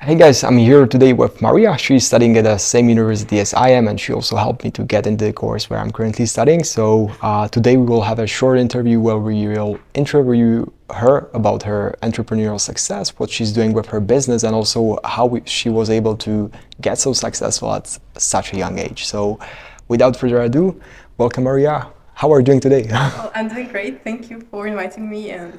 Hey guys, I'm here today with Maria. She's studying at the same university as I am, and she also helped me to get into the course where I'm currently studying. So today we will have a short interview where we will interview her about her entrepreneurial success, what she's doing with her business, and also how she was able to get so successful at such a young age. So without further ado, welcome Maria. How are you doing today? Well, I'm doing great. Thank you for inviting me and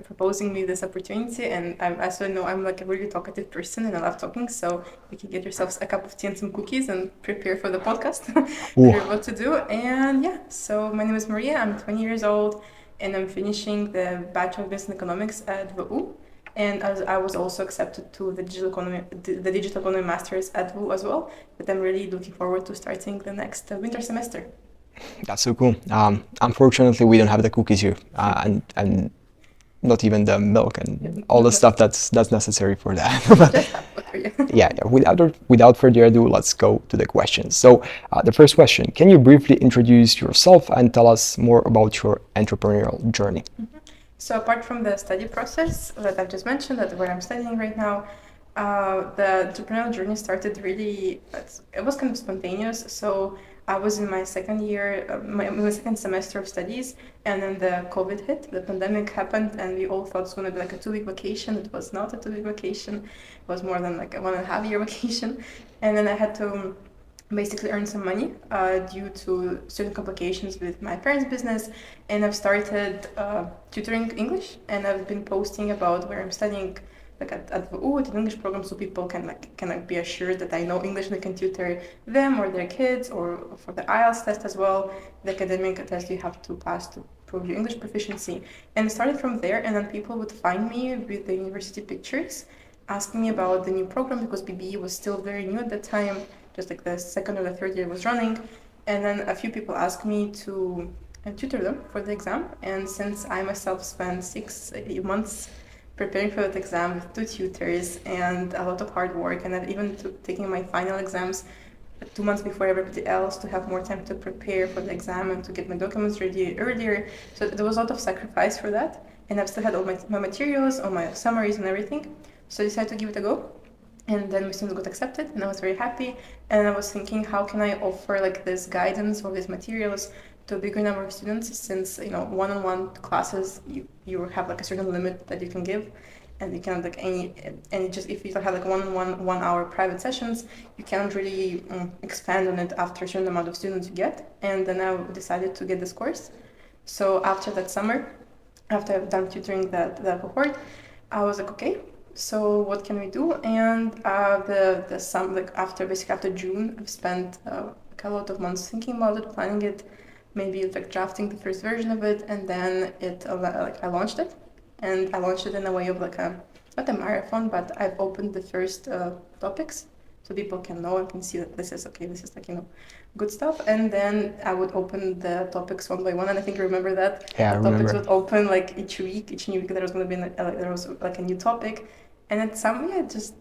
proposing me this opportunity. And I also know I'm like a really talkative person and I love talking. So you can get yourselves a cup of tea and some cookies and prepare for the podcast that Ooh, we're about to do. And yeah, so my name is Maria. I'm 20 years old and I'm finishing the Bachelor of Business Economics at WU. And as I was also accepted to the Digital Economy Masters at WU as well. But I'm really looking forward to starting the next winter semester. that's so cool. Unfortunately, we don't have the cookies here, and not even the milk and all the stuff that's necessary for that. Just have one for you. Yeah. Without further ado, let's go to the questions. So, the first question: can you briefly introduce yourself and tell us more about your entrepreneurial journey? So apart from the study process that I've just mentioned, that where I'm studying right now, the entrepreneurial journey started really. It was kind of spontaneous. So I was in my second year, my second semester of studies, and then the COVID hit. The pandemic happened, and we all thought it was going to be like a 2-week vacation. It was not a 2-week vacation. It was more than like a 1.5-year vacation, and then I had to basically earn some money due to certain complications with my parents' business, and I've started tutoring English, and I've been posting about where I'm studying, like at WU, at an English program, so people can be assured that I know English and I can tutor them or their kids, or for the IELTS test as well, the academic test you have to pass to prove your English proficiency. And it started from there, and then people would find me with the university pictures, asking me about the new program because BBE was still very new at that time, just like the second or the third year was running. And then a few people asked me to tutor them for the exam. And since I myself spent 6 months preparing for that exam with 2 tutors and a lot of hard work, and then even taking my final exams 2 months before everybody else to have more time to prepare for the exam and to get my documents ready earlier. So there was a lot of sacrifice for that. And I've still had all my materials, all my summaries and everything. So I decided to give it a go. And then my students got accepted and I was very happy. And I was thinking, how can I offer like this guidance or these materials to a bigger number of students, since one-on-one classes you have like a certain limit that you can give, and you cannot like any just if you have like one-on-one 1 hour private sessions, you cannot really expand on it after a certain amount of students you get. And then I decided to get this course. So after that summer, after I've done tutoring the cohort, I was like, okay, so what can we do? And after June, I've spent like a lot of months thinking about it, planning it, maybe like drafting the first version of it, and then I launched it, and I launched it in a way of like not a marathon, but I've opened the first topics so people can know and can see that this is okay, this is like good stuff. And then I would open the topics one by one, and I think you remember that Yeah, I the topics remember. would open like each new week there was going to be there was like a new topic. And at some, yeah, just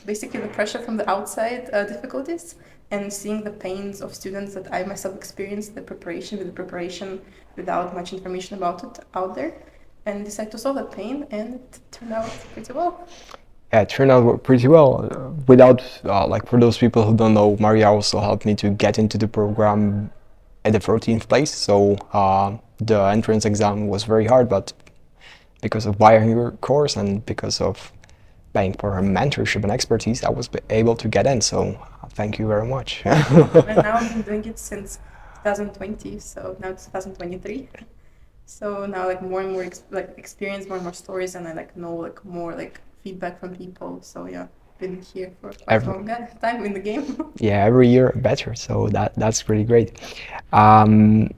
basically the pressure from the outside difficulties, and seeing the pains of students that I myself experienced, the preparation without much information about it out there, and decided to solve that pain, and it turned out pretty well. Yeah, it turned out pretty well. Without, like, for those people who don't know, Maria also helped me to get into the program at the 14th place. So the entrance exam was very hard, but because of buying your course and because of paying for her mentorship and expertise, I was able to get in. So thank you very much. And now I've been doing it since 2020, so now it's 2023. So now like more and more experience, more and more stories, and I like know like more like feedback from people. So yeah, been here for quite a Every, long time in the game. yeah, every year better. So that's pretty great. Um,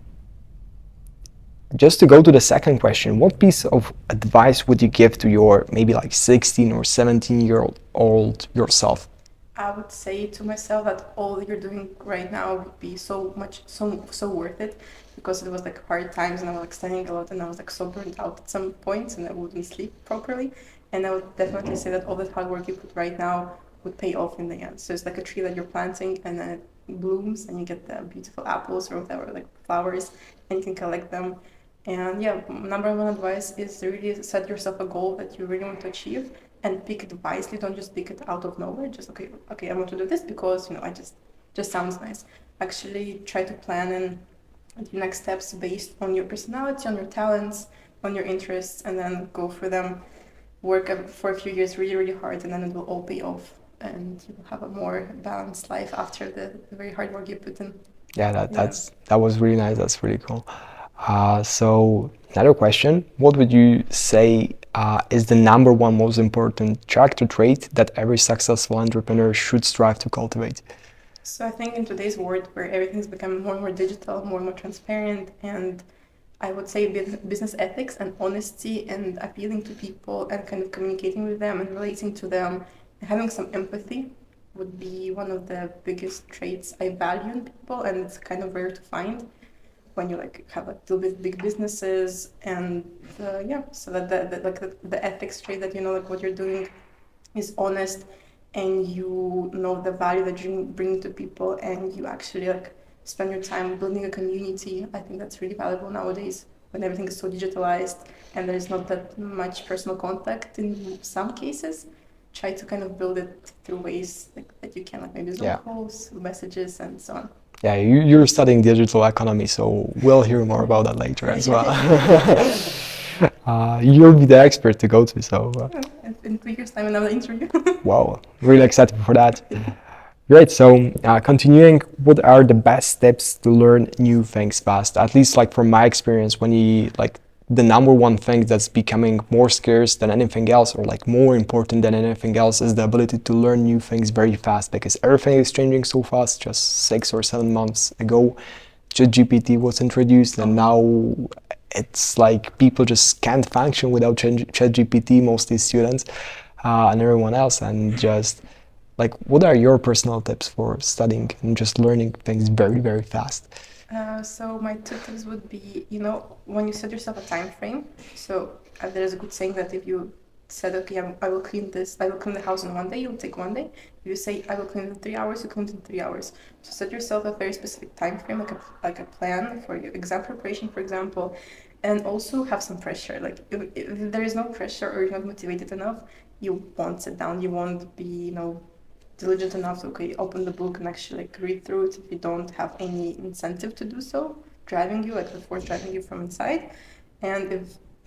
Just to go to the second question, what piece of advice would you give to your maybe like 16 or 17-year-old yourself? I would say to myself that all you're doing right now would be so worth it, because it was like hard times and I was like studying a lot and I was like so burnt out at some points and I wouldn't sleep properly. And I would definitely say that all that hard work you put right now would pay off in the end. So it's like a tree that you're planting and then it blooms and you get the beautiful apples or whatever, like flowers, and you can collect them. And yeah, number one advice is to really set yourself a goal that you really want to achieve and pick it wisely. Don't just pick it out of nowhere. Just okay, I want to do this because I just sounds nice. Actually, try to plan and do next steps based on your personality, on your talents, on your interests, and then go for them. Work for a few years really, really hard, and then it will all pay off, and you will have a more balanced life after the very hard work you put in. Yeah, that was really nice. That's really cool. So another question: what would you say is the number one most important character trait that every successful entrepreneur should strive to cultivate? So I think in today's world where everything's becoming more and more digital, more and more transparent, and I would say business ethics and honesty and appealing to people and kind of communicating with them and relating to them and having some empathy would be one of the biggest traits I value in people, and it's kind of rare to find when you have a little bit big businesses. And so that the ethics trait that what you're doing is honest, and you know the value that you bring to people, and you actually spend your time building a community. I think that's really valuable nowadays when everything is so digitalized and there's not that much personal contact in some cases. Try to kind of build it through ways that you can, maybe Zoom calls, messages, and so on. Yeah, you're studying digital economy, so we'll hear more about that later as well. You'll be the expert to go to, so. In 2 years' time, another interview. Wow, really excited for that. Great, so continuing, what are the best steps to learn new things fast? At least from my experience, when you the number one thing that's becoming more scarce than anything else, or more important than anything else, is the ability to learn new things very fast, because everything is changing so fast. Just 6 or 7 months ago, ChatGPT was introduced, and now it's people just can't function without ChatGPT, mostly students and everyone else. And just what are your personal tips for studying and just learning things very, very fast? So my 2 tips would be, when you set yourself a time frame. So there's a good saying that if you said, okay, I will clean the house in 1 day, you'll take 1 day. If you say, I will clean in 3 hours, you clean it in 3 hours. So set yourself a very specific time frame, like a plan for your exam preparation, for example, and also have some pressure. If there is no pressure or you're not motivated enough, you won't sit down, you won't be, diligent enough to open the book and actually read through it if you don't have any incentive to do so, driving you, the force driving you from inside. And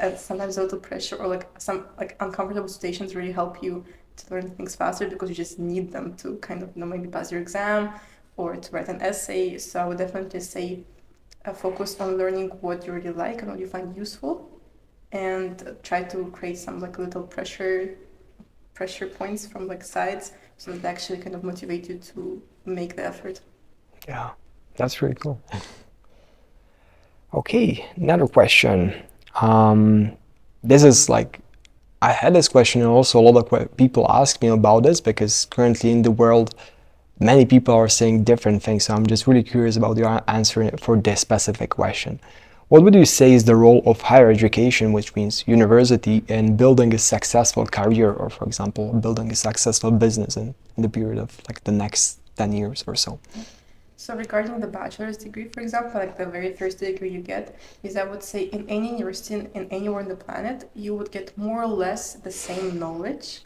if sometimes a little pressure or some uncomfortable situations really help you to learn things faster, because you just need them to kind of maybe pass your exam or to write an essay. So I would definitely say focus on learning what you really like and what you find useful, and try to create some little pressure points from sides, so that they actually kind of motivate you to make the effort. Yeah, that's really cool. Okay, another question. This is I had this question, and also a lot of people ask me about this, because currently in the world, many people are saying different things. So I'm just really curious about your answer for this specific question. What would you say is the role of higher education, which means university, in building a successful career, or for example, building a successful business in the period of the next 10 years or so? So regarding the bachelor's degree, for example, the very first degree you get, is I would say in any university in anywhere on the planet, you would get more or less the same knowledge.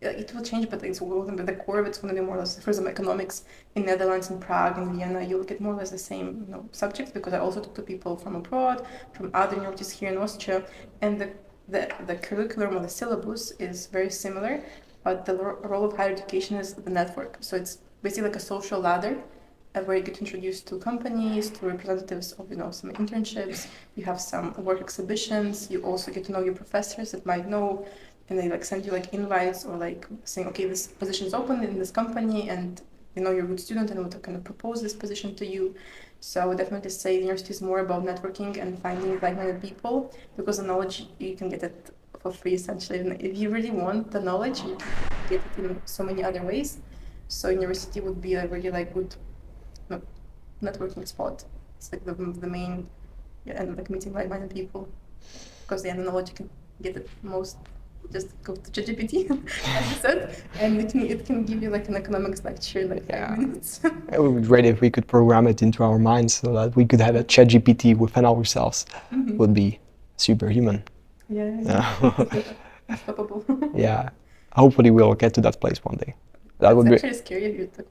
It will change, but the core of it's going to be more or less, for example, economics in Netherlands, in Prague, in Vienna, you'll get more or less the same subjects, because I also talk to people from abroad, from other universities here in Austria, and the curriculum or the syllabus is very similar, but the role of higher education is the network. So it's basically a social ladder, where you get introduced to companies, to representatives of some internships. You have some work exhibitions. You also get to know your professors that might know, and they send you invites, or saying, okay, this position is open in this company, and you're a good student and would kind of propose this position to you. So I would definitely say university is more about networking and finding like-minded people, because the knowledge, you can get it for free essentially. And if you really want the knowledge, you can get it in so many other ways. So university would be a really good networking spot. It's the main, and meeting like-minded people, because the knowledge you can get it most. Just go to ChatGPT, as you said, and it can give you an economics lecture in 5 minutes. It would be great if we could program it into our minds, so that we could have a ChatGPT within ourselves. Would be superhuman. Yeah. Unstoppable. Yeah. hopefully we'll get to that place one day. That That's would be, actually scary if you took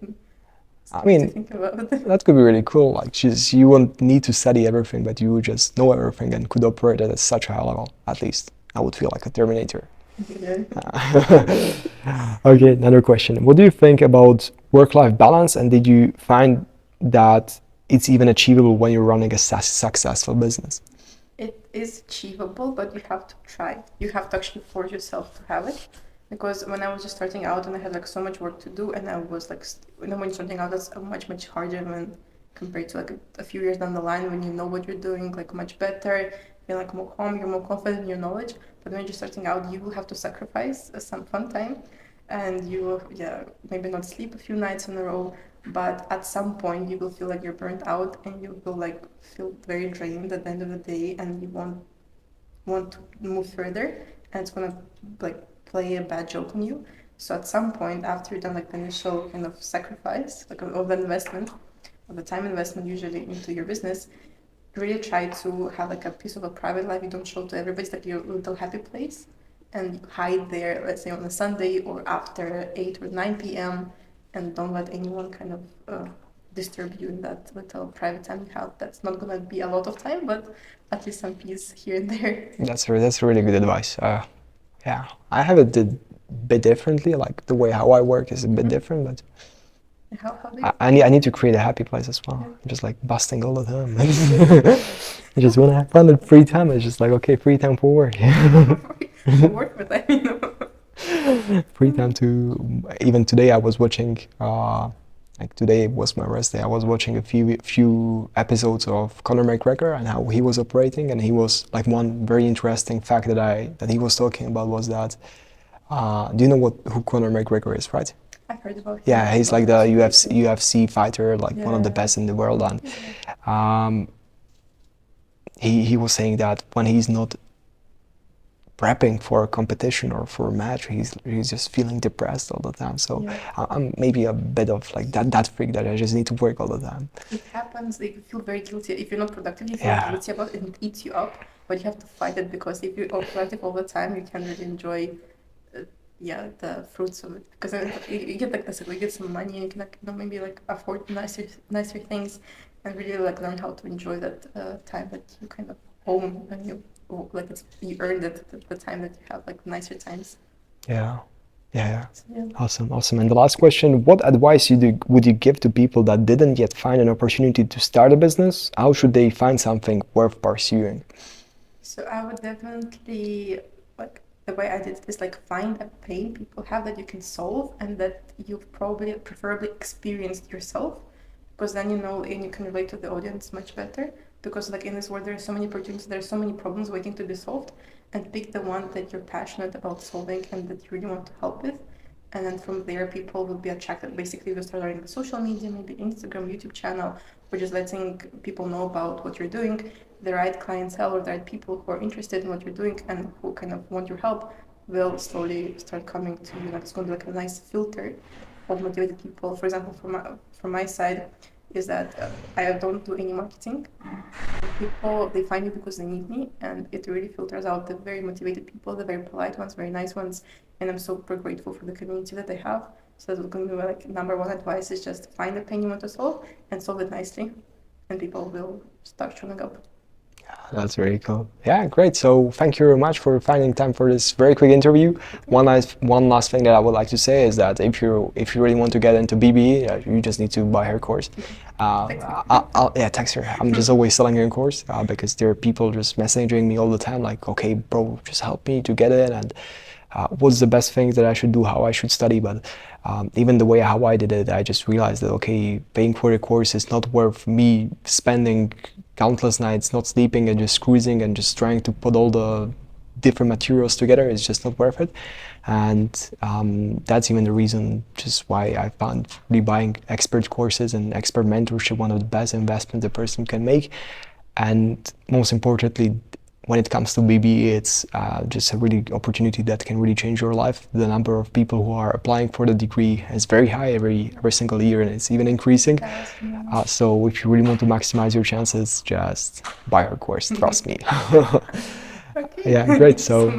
I to mean, think about. that could be really cool. Like, just you won't need to study everything, but you would just know everything and could operate at such a high level. At least I would feel like a Terminator. Yeah. Okay, another question. What do you think about work-life balance, and did you find that it's even achievable when you're running a successful business? It is achievable, but you have to try. You have to actually force yourself to have it. Because when I was just starting out and I had like so much work to do, and I was like, when you're starting out, that's much harder when compared to like a few years down the line when you know what you're doing like much better, you're like more calm, you're more confident in your knowledge. But when you're just starting out, you will have to sacrifice some fun time, and you will, yeah, maybe not sleep a few nights in a row, but at some point you will feel like you're burnt out and you will like feel very drained at the end of the day, and you won't want to move further, and it's gonna like play a bad joke on you. So at some point after you've done like the initial kind of sacrifice, like of the investment, of the time investment usually into your business, really try to have like a piece of a private life you don't show to everybody. It's like your little happy place, and you hide there, let's say on a Sunday or after 8 or 9 p.m., and don't let anyone kind of disturb you in that little private time you have. That's not gonna be a lot of time, but at least some peace here and there. That's really good advice. Yeah, I have it a bit differently. Like the way how I work is a bit different, but How do you? I need to create a happy place as well. I'm just like busting all the time. Yeah. I just want to have fun and free time. It's just like, okay, free time for work. Work with that, you know. Free time to, even today I was watching, like today was my rest day. I was watching a few episodes of Conor McGregor and how he was operating, and he was like, one very interesting fact that he was talking about was that, do you know who Conor McGregor is, right? I've heard about him. Yeah, he's like the UFC fighter, like one of the Yeah. best in the world, and he was saying that when he's not prepping for a competition or for a match, he's just feeling depressed all the time. So Yeah. I'm maybe a bit of like that freak that I just need to work all the time. It happens, like, you feel very guilty. If you're not productive, you feel Yeah. guilty about it and it eats you up. But you have to fight it, because if you're productive all the time, you can really enjoy, yeah, the fruits of it. Because then you get like this, you get some money and you can like, you know, maybe like afford nicer things, and really like learn how to enjoy that time that you kind of own, and like you earned it, the time that you have like nicer times. Yeah. Yeah. So, yeah. Awesome. And the last question, what advice would you give to people that didn't yet find an opportunity to start a business? How should they find something worth pursuing? So I would definitely, like, the way I did it is like find a pain people have that you can solve and that you've probably preferably experienced yourself, because then you know and you can relate to the audience much better. Because like in this world there are so many opportunities, there are so many problems waiting to be solved, and pick the one that you're passionate about solving and that you really want to help with. And then from there people will be attracted. Basically you start learning the social media, maybe Instagram, YouTube channel, or just letting people know about what you're doing. The right clientele or the right people who are interested in what you're doing and who kind of want your help will slowly start coming to you. Like it's going to be like a nice filter of motivated people. For example, from my side, is that I don't do any marketing. People, they find me because they need me, and it really filters out the very motivated people, the very polite ones, very nice ones, and I'm super grateful for the community that I have. So that's going to be like number one advice is just find the pain you want to solve and solve it nicely, and people will start showing up. That's very cool. Yeah, great. So thank you very much for finding time for this very quick interview. One last thing that I would like to say is that if you really want to get into BBE, you just need to buy her course. Yeah, text her. I'm just always selling her course because there are people just messaging me all the time like, okay, bro, just help me to get in, and what's the best thing that I should do, how I should study. But even the way how I did it, I just realized that, okay, paying for the course is not worth me spending countless nights not sleeping and just cruising and just trying to put all the different materials together. It's just not worth it. And that's even the reason just why I found really buying expert courses and expert mentorship one of the best investments a person can make. And most importantly, when it comes to BBE, it's just a really opportunity that can really change your life. The number of people who are applying for the degree is very high every single year, and it's even increasing. So if you really want to maximize your chances, just buy her course, trust me. Okay. Yeah, great. Thank you so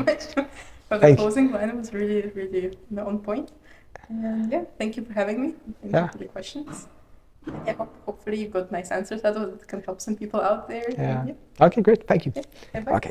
So much. for the Thank you. closing line. It was really, really on point. And yeah, thank you for having me. Thank you for the questions. Yeah, hopefully you got nice answers out of it that can help some people out there. Yeah. And Okay, great. Thank you. yeah, bye. Okay.